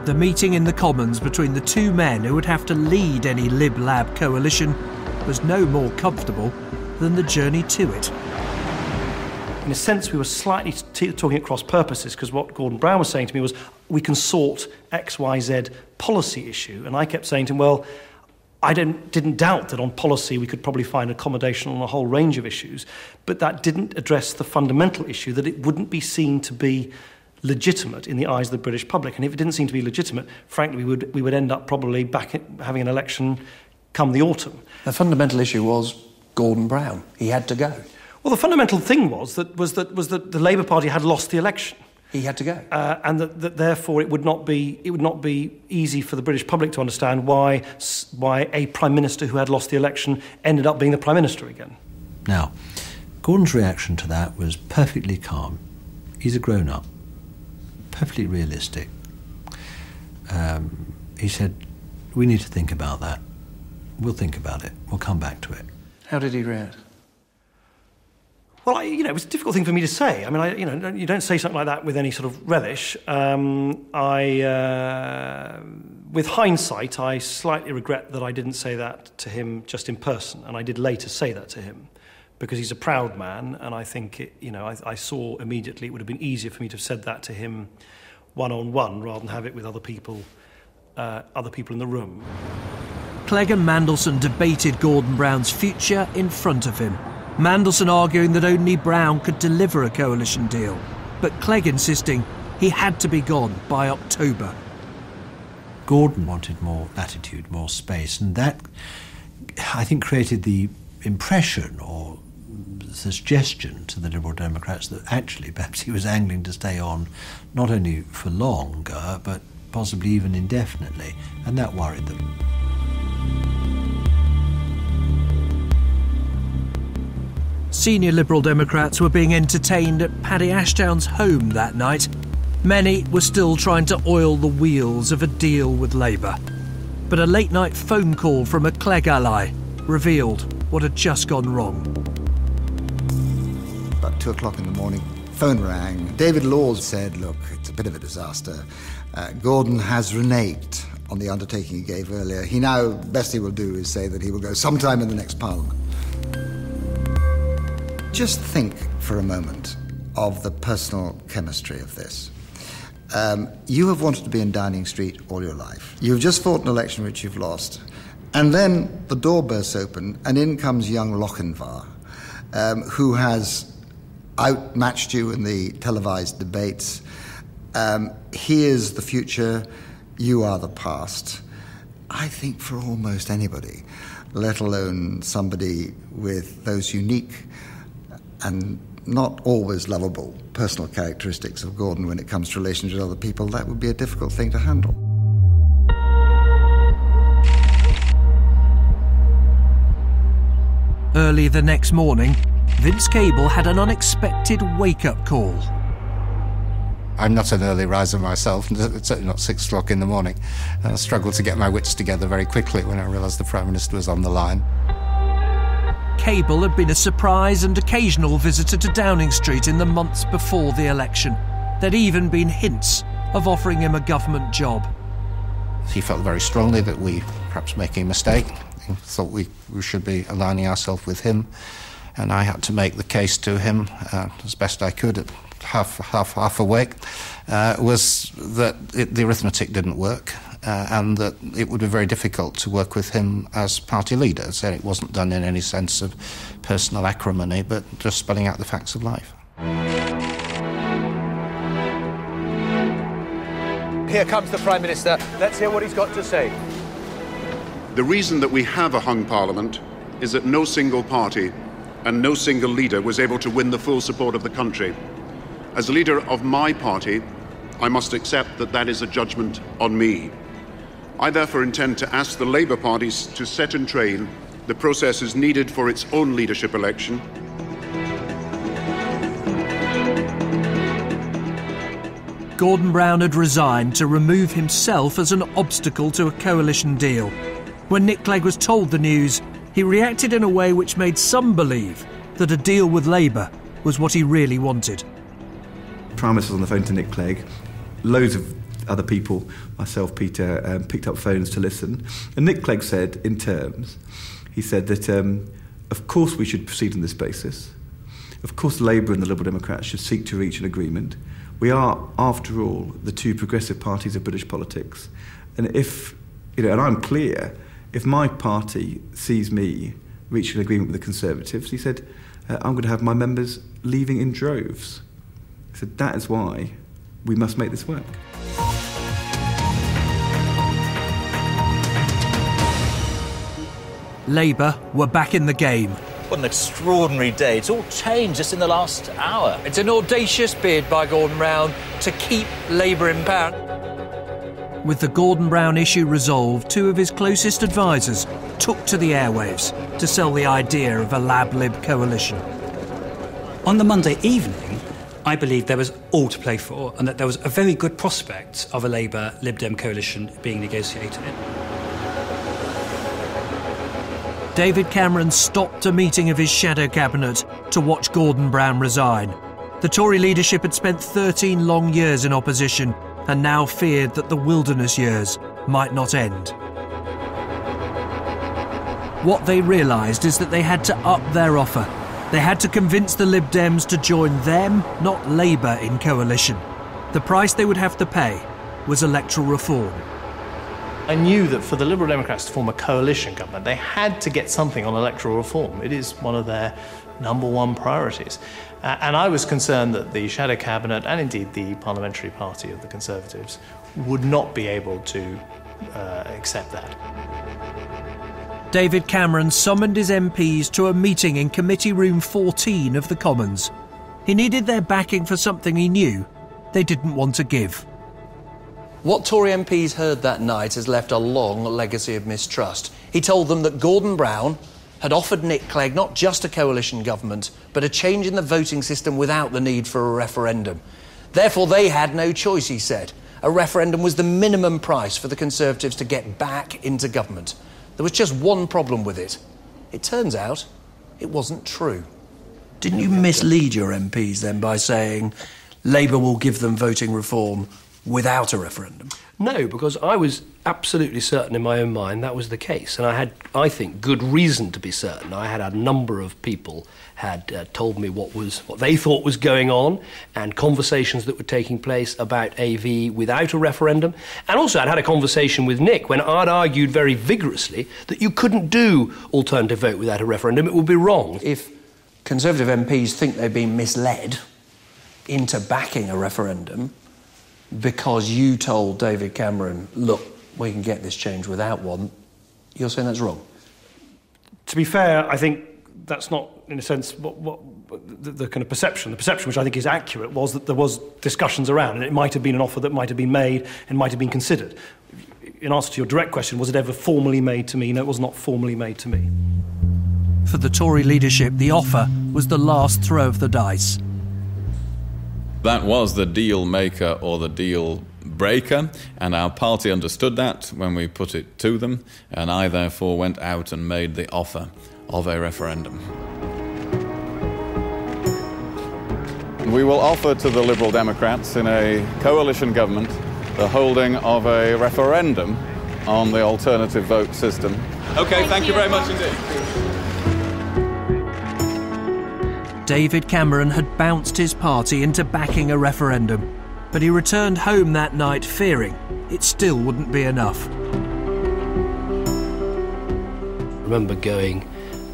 The meeting in the Commons between the two men who would have to lead any Lib-Lab coalition was no more comfortable than the journey to it. In a sense, we were slightly talking at cross purposes, because what Gordon Brown was saying to me was, we can sort X, Y, Z policy issue. And I kept saying to him, well, I didn't doubt that on policy we could probably find accommodation on a whole range of issues, but that didn't address the fundamental issue that it wouldn't be seen to be legitimate in the eyes of the British public. And if it didn't seem to be legitimate, frankly, we would end up probably having an election come the autumn. The fundamental issue was Gordon Brown. He had to go. Well, the fundamental thing was that the Labour Party had lost the election. He had to go, and that therefore it would not be easy for the British public to understand why a Prime Minister who had lost the election ended up being the Prime Minister again. Now, Gordon's reaction to that was perfectly calm. He's a grown-up, perfectly realistic. He said, we need to think about that. We'll think about it. We'll come back to it. How did he react? Well, it was a difficult thing for me to say. I mean, you don't say something like that with any sort of relish. With hindsight, I slightly regret that I didn't say that to him just in person, and I did later say that to him, because he's a proud man, and I think, I saw immediately it would have been easier for me to have said that to him one-on-one rather than have it with other people in the room. Clegg and Mandelson debated Gordon Brown's future in front of him. Mandelson arguing that only Brown could deliver a coalition deal, but Clegg insisting he had to be gone by October. Gordon wanted more latitude, more space, and that, I think, created the impression or suggestion to the Liberal Democrats that actually perhaps he was angling to stay on not only for longer, but possibly even indefinitely, and that worried them. Senior Liberal Democrats were being entertained at Paddy Ashdown's home that night. Many were still trying to oil the wheels of a deal with Labour. But a late-night phone call from a Clegg ally revealed what had just gone wrong. About 2 o'clock in the morning, phone rang. David Laws said, look, it's a bit of a disaster. Gordon has reneged on the undertaking he gave earlier. He now, best he will do is say that he will go sometime in the next Parliament. Just think for a moment of the personal chemistry of this. You have wanted to be in Downing Street all your life. You've just fought an election which you've lost. And then the door bursts open and in comes young Lochinvar, who has outmatched you in the televised debates. He is the future, you are the past. I think for almost anybody, let alone somebody with those unique and not always lovable personal characteristics of Gordon when it comes to relations with other people, that would be a difficult thing to handle. Early the next morning, Vince Cable had an unexpected wake-up call. I'm not an early riser myself, certainly not 6 o'clock in the morning. I struggled to get my wits together very quickly when I realised the Prime Minister was on the line. Cable had been a surprise and occasional visitor to Downing Street in the months before the election. There'd even been hints of offering him a government job. He felt very strongly that we perhaps making a mistake. He thought we should be aligning ourselves with him, and I had to make the case to him as best I could at half awake, was that the arithmetic didn't work. And that it would be very difficult to work with him as party leader. So it wasn't done in any sense of personal acrimony, but just spelling out the facts of life. Here comes the Prime Minister. Let's hear what he's got to say. The reason that we have a hung parliament is that no single party and no single leader was able to win the full support of the country. As leader of my party, I must accept that that is a judgment on me. I therefore intend to ask the Labour Party to set in train the processes needed for its own leadership election. Gordon Brown had resigned to remove himself as an obstacle to a coalition deal. When Nick Clegg was told the news, he reacted in a way which made some believe that a deal with Labour was what he really wanted. Prime Minister was on the phone to Nick Clegg. Loads of other people, myself, Peter, picked up phones to listen. And Nick Clegg said, in terms, he said that, of course we should proceed on this basis. Of course Labour and the Liberal Democrats should seek to reach an agreement. We are, after all, the two progressive parties of British politics. And if, and I'm clear, if my party sees me reach an agreement with the Conservatives, he said, I'm going to have my members leaving in droves. He said, that is why we must make this work. Labour were back in the game. What an extraordinary day. It's all changed just in the last hour. It's an audacious bid by Gordon Brown to keep Labour in power. With the Gordon Brown issue resolved, two of his closest advisers took to the airwaves to sell the idea of a Lab-Lib coalition. On the Monday evening, I believed there was all to play for and that there was a very good prospect of a Labour-Lib Dem coalition being negotiated. David Cameron stopped a meeting of his shadow cabinet to watch Gordon Brown resign. The Tory leadership had spent 13 long years in opposition and now feared that the wilderness years might not end. What they realised is that they had to up their offer. They had to convince the Lib Dems to join them, not Labour, in coalition. The price they would have to pay was electoral reform. I knew that for the Liberal Democrats to form a coalition government, they had to get something on electoral reform. It is one of their #1 priorities. And I was concerned that the shadow cabinet, and indeed the parliamentary party of the Conservatives, would not be able to accept that. David Cameron summoned his MPs to a meeting in Committee Room 14 of the Commons. He needed their backing for something he knew they didn't want to give. What Tory MPs heard that night has left a long legacy of mistrust. He told them that Gordon Brown had offered Nick Clegg not just a coalition government, but a change in the voting system without the need for a referendum. Therefore, they had no choice, he said. A referendum was the minimum price for the Conservatives to get back into government. There was just one problem with it. It turns out it wasn't true. Didn't you mislead your MPs then by saying Labour will give them voting reform without a referendum? No, because I was absolutely certain in my own mind that was the case. And I had, I think, good reason to be certain. I had a number of people had told me what they thought was going on, and conversations that were taking place about AV without a referendum. And also I'd had a conversation with Nick when I'd argued very vigorously that you couldn't do alternative vote without a referendum. It would be wrong. If Conservative MPs think they've been misled into backing a referendum because you told David Cameron, look, we can get this change without one, you're saying that's wrong? To be fair, I think that's not, in a sense, what the kind of perception. The perception, which I think is accurate, was that there was discussions around, and it might have been an offer that might have been made and might have been considered. In answer to your direct question, was it ever formally made to me? No, it was not formally made to me. For the Tory leadership, the offer was the last throw of the dice. That was the deal maker or the deal breaker, and our party understood that when we put it to them, and I therefore went out and made the offer of a referendum. We will offer to the Liberal Democrats in a coalition government the holding of a referendum on the alternative vote system. Okay, thank you very much indeed. David Cameron had bounced his party into backing a referendum, but he returned home that night fearing it still wouldn't be enough. I remember going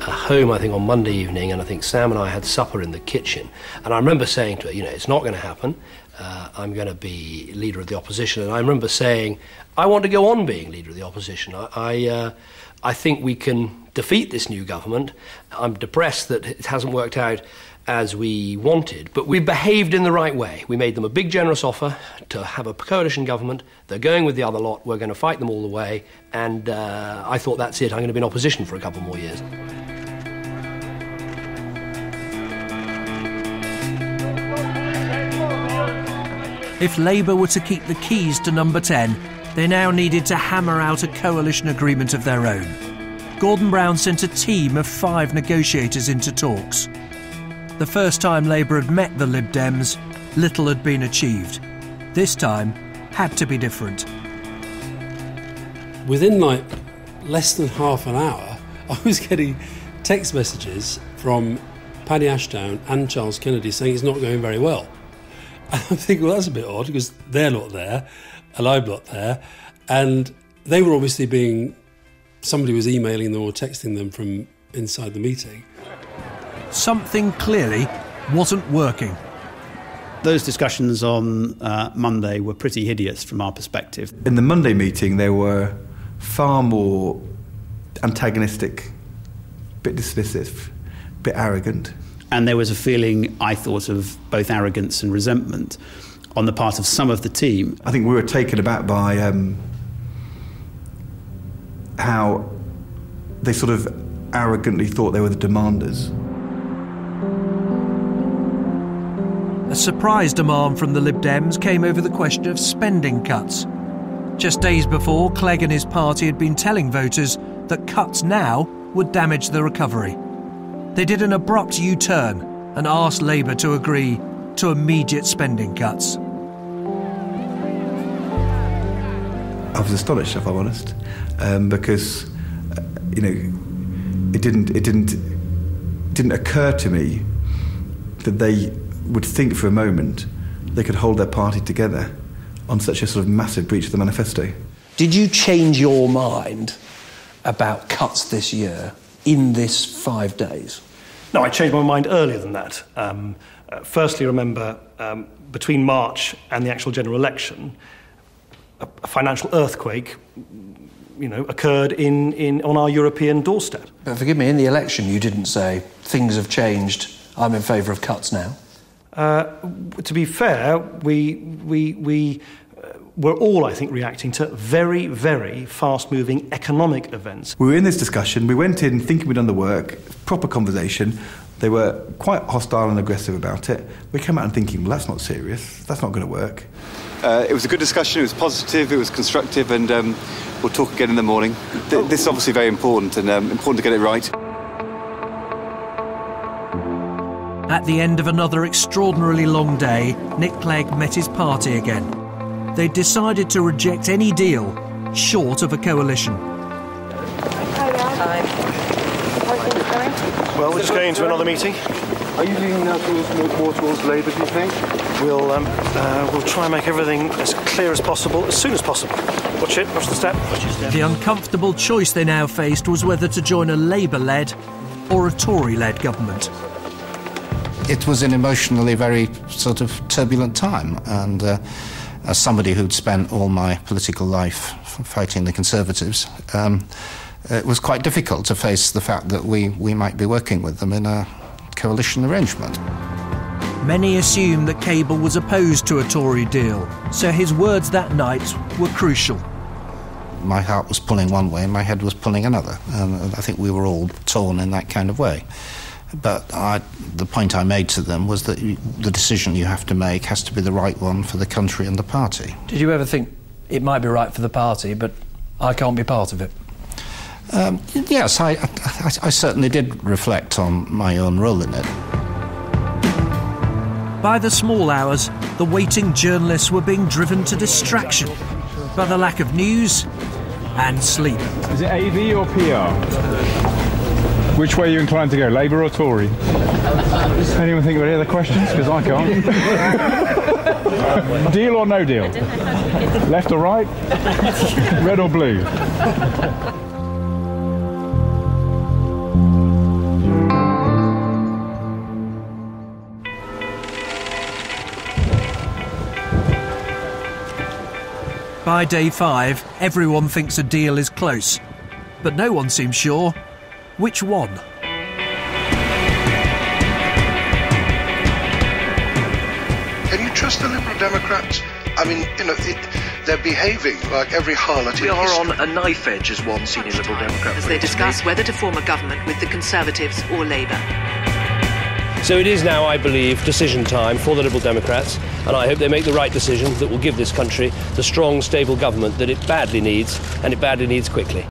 home, I think, on Monday evening, and I think Sam and I had supper in the kitchen, and I remember saying to her, it's not going to happen. I'm going to be leader of the opposition. And I remember saying, I want to go on being leader of the opposition. I think we can defeat this new government. I'm depressed that it hasn't worked out as we wanted, but we behaved in the right way. We made them a big, generous offer to have a coalition government. They're going with the other lot. We're going to fight them all the way. And I thought, that's it. I'm going to be in opposition for a couple more years. If Labour were to keep the keys to number 10, they now needed to hammer out a coalition agreement of their own. Gordon Brown sent a team of 5 negotiators into talks. The first time Labour had met the Lib Dems, little had been achieved. This time, had to be different. Within less than half an hour, I was getting text messages from Paddy Ashdown and Charles Kennedy saying it's not going very well. And I'm thinking, well, that's a bit odd because they're not there and I'm not there. And they were obviously somebody was emailing them or texting them from inside the meeting. Something clearly wasn't working. Those discussions on Monday were pretty hideous from our perspective. In the Monday meeting, they were far more antagonistic, a bit dismissive, a bit arrogant. And there was a feeling, I thought, of both arrogance and resentment on the part of some of the team. I think we were taken aback by how they sort of arrogantly thought they were the demanders. A surprise demand from the Lib Dems came over the question of spending cuts. Just days before, Clegg and his party had been telling voters that cuts now would damage the recovery. They did an abrupt U-turn and asked Labour to agree to immediate spending cuts. I was astonished, if I'm honest, because it didn't occur to me that they would think for a moment they could hold their party together on such a sort of massive breach of the manifesto. Did you change your mind about cuts this year in this 5 days? No, I changed my mind earlier than that. Firstly, remember, between March and the actual general election, a financial earthquake, occurred on our European doorstep. But forgive me, in the election you didn't say, things have changed, I'm in favour of cuts now. To be fair, we were all, I think, reacting to very, very fast-moving economic events. We were in this discussion, we went in thinking we'd done the work, proper conversation. They were quite hostile and aggressive about it. We came out and thinking, well, that's not serious, that's not going to work. It was a good discussion, it was positive, it was constructive, and we'll talk again in the morning. This is obviously very important, and important to get it right. At the end of another extraordinarily long day, Nick Clegg met his party again. They decided to reject any deal short of a coalition. Well, we're just going into another meeting. Are you leaning now more towards Labour, do you think? We'll try and make everything as clear as possible, as soon as possible. Watch the step. The uncomfortable choice they now faced was whether to join a Labour-led or a Tory-led government. It was an emotionally very sort of turbulent time, and as somebody who'd spent all my political life fighting the Conservatives, it was quite difficult to face the fact that we might be working with them in a coalition arrangement. Many assume that Cable was opposed to a Tory deal, so his words that night were crucial. My heart was pulling one way and my head was pulling another, and I think we were all torn in that kind of way. But the point I made to them was that the decision you have to make has to be the right one for the country and the party. Did you ever think it might be right for the party, but I can't be part of it? Yes, I certainly did reflect on my own role in it. By the small hours, the waiting journalists were being driven to distraction by the lack of news and sleep. Is it AV or PR? Which way are you inclined to go, Labour or Tory? Anyone think of any other questions? Because I can't. Deal or no deal? Left or right? Red or blue? By day 5, everyone thinks a deal is close, but no one seems sure which one. Can you trust the Liberal Democrats? I mean, they're behaving like every harlot. We are on a knife edge, as one senior Liberal Democrat as they discuss whether to form a government with the Conservatives or Labour. So it is now, I believe, decision time for the Liberal Democrats, and I hope they make the right decision that will give this country the strong, stable government that it badly needs, and it badly needs quickly.